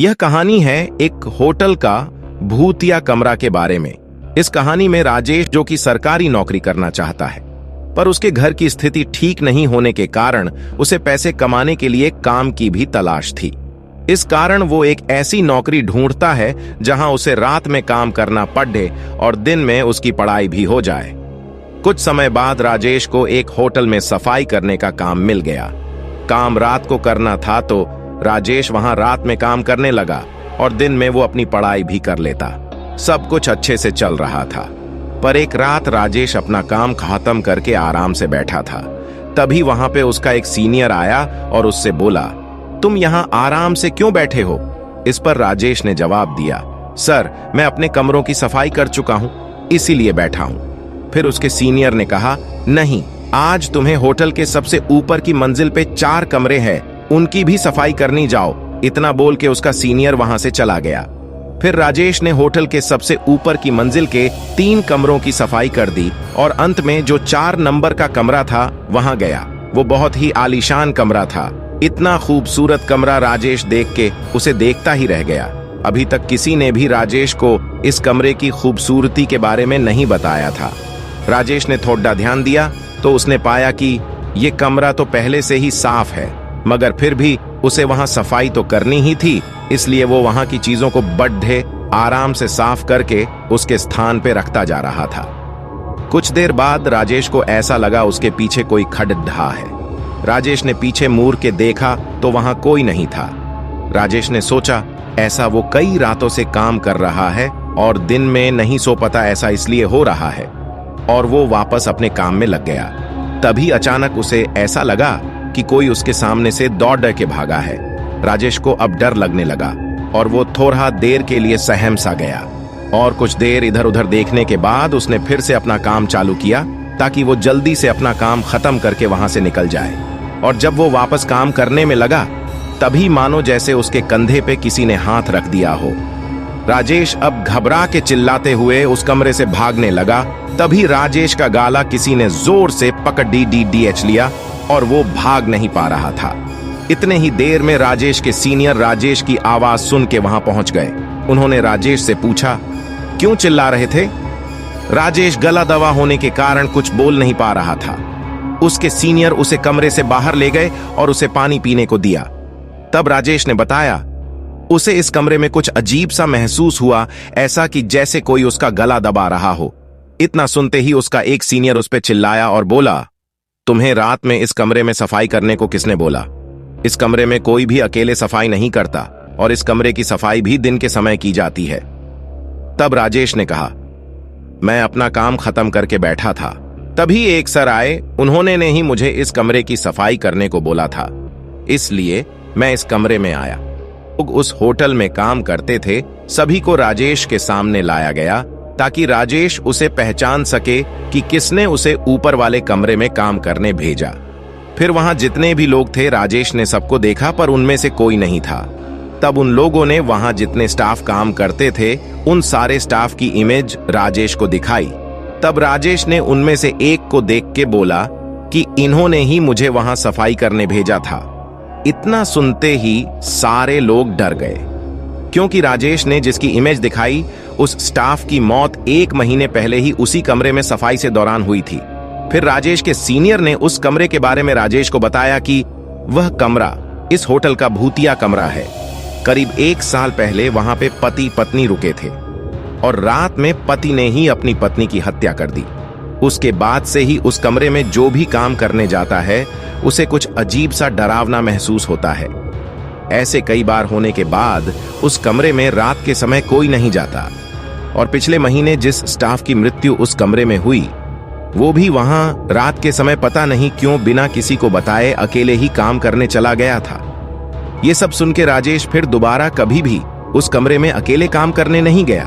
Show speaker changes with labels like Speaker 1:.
Speaker 1: यह कहानी है एक होटल का भूतिया कमरा के बारे में। इस कहानी में राजेश, जो कि सरकारी नौकरी करना चाहता है, पर उसके घर की स्थिति ठीक नहीं होने के कारण उसे पैसे कमाने के लिए काम की भी तलाश थी। इस कारण वो एक ऐसी नौकरी ढूंढता है जहां उसे रात में काम करना पड़े और दिन में उसकी पढ़ाई भी हो जाए। कुछ समय बाद राजेश को एक होटल में सफाई करने का काम मिल गया। काम रात को करना था तो राजेश वहां रात में काम करने लगा और दिन में वो अपनी पढ़ाई भी कर लेता। सब कुछ अच्छे से चल रहा था, पर एक रात राजेश अपना काम खत्म करके आराम से बैठा था। तभी वहां पे उसका एक सीनियर आया और उससे बोला, तुम यहाँ आराम से क्यों बैठे हो? इस पर राजेश ने जवाब दिया, सर, मैं अपने कमरों की सफाई कर चुका हूं, इसीलिए बैठा हूं। फिर उसके सीनियर ने कहा, नहीं, आज तुम्हें होटल के सबसे ऊपर की मंजिल पे 4 कमरे हैं, उनकी भी सफाई करनी जाओ। इतना बोल के उसका सीनियर वहां से चला गया। फिर राजेश ने होटल के सबसे ऊपर की मंजिल के 3 कमरों की सफाई कर दी और अंत में जो 4 नंबर का कमरा था वहां गया। वो बहुत ही आलीशान कमरा था। इतना खूबसूरत कमरा राजेश देख के उसे देखता ही रह गया। अभी तक किसी ने भी राजेश को इस कमरे की खूबसूरती के बारे में नहीं बताया था। राजेश ने थोड़ा ध्यान दिया तो उसने पाया कि ये कमरा तो पहले से ही साफ है, मगर फिर भी उसे वहां सफाई तो करनी ही थी, इसलिए वो वहां की चीजों को बड़े आराम से साफ करके उसके स्थान पे रखता जा रहा था। कुछ देर बाद राजेश को ऐसा लगा उसके पीछे कोई खड्डा है। राजेश ने पीछे मुड़ के देखा तो वहां कोई नहीं था। राजेश ने सोचा, ऐसा वो कई रातों से काम कर रहा है और दिन में नहीं सो पाता, ऐसा इसलिए हो रहा है, और वो वापस अपने काम में लग गया। तभी अचानक उसे ऐसा लगा कि कोई उसके सामने से दौड़ के भागा है। राजेश को अब डर लगने लगा और वो थोड़ा देर के लिए सहम सा गया और कुछ देर इधर उधर देखने के बाद उसने फिर से अपना काम चालू किया ताकि वो जल्दी से अपना काम खत्म करके वहां से निकल जाए। और जब वो वापस काम करने में लगा तभी मानो जैसे उसके कंधे पे किसी ने हाथ रख दिया हो। राजेश अब घबरा के चिल्लाते हुए उस कमरे से भागने लगा। तभी राजेश का गाला किसी ने जोर से पकड़ DH लिया और वो भाग नहीं पा रहा था। इतने ही देर में राजेश के सीनियर राजेश की आवाज सुन के वहां पहुंच गए। उन्होंने राजेश से पूछा, क्यों चिल्ला रहे थे? राजेश गला दबा होने के कारण कुछ बोल नहीं पा रहा था। उसके सीनियर उसे कमरे से बाहर ले गए और उसे पानी पीने को दिया। तब राजेश ने बताया, उसे इस कमरे में कुछ अजीब सा महसूस हुआ, ऐसा कि जैसे कोई उसका गला दबा रहा हो। इतना सुनते ही उसका एक सीनियर उस पर चिल्लाया और बोला, तुम्हें रात में इस कमरे में सफाई करने को किसने बोला? इस कमरे में कोई भी अकेले सफाई नहीं करता और इस कमरे की सफाई भी दिन के समय की जाती है। तब राजेश ने कहा, मैं अपना काम खत्म करके बैठा था, तभी एक सर आए, उन्होंने ने ही मुझे इस कमरे की सफाई करने को बोला था, इसलिए मैं इस कमरे में आया। लोग उस होटल में काम करते थे, सभी को राजेश के सामने लाया गया ताकि राजेश उसे पहचान सके कि किसने उसे ऊपर वाले कमरे में काम करने भेजा। फिर वहां जितने भी लोग थे राजेश ने सबको देखा, पर उनमें से कोई नहीं था। तब उन लोगों ने वहां जितने स्टाफ काम करते थे उन सारे स्टाफ की इमेज राजेश को दिखाई। तब राजेश ने उनमें से एक को देख के बोला कि इन्होंने ही मुझे वहां सफाई करने भेजा था। इतना सुनते ही सारे लोग डर गए, क्योंकि राजेश ने जिसकी इमेज दिखाई उस स्टाफ की मौत 1 महीने पहले ही उसी कमरे में सफाई से दौरान हुई थी। फिर राजेश के सीनियर ने उस कमरे के बारे में राजेश को बताया कि वह कमरा इस होटल का भूतिया कमरा है। करीब 1 साल पहले वहां पे पति पत्नी रुके थे और रात में पति ने ही अपनी पत्नी की हत्या कर दी। उसके बाद से ही उस कमरे में जो भी काम करने जाता है उसे कुछ अजीब सा डरावना महसूस होता है। ऐसे कई बार होने के बाद उस कमरे में रात के समय कोई नहीं जाता। और पिछले महीने जिस स्टाफ की मृत्यु उस कमरे में हुई वो भी वहां रात के समय पता नहीं क्यों बिना किसी को बताए अकेले ही काम करने चला गया था। ये सब सुन के राजेश फिर दोबारा कभी भी उस कमरे में अकेले काम करने नहीं गया।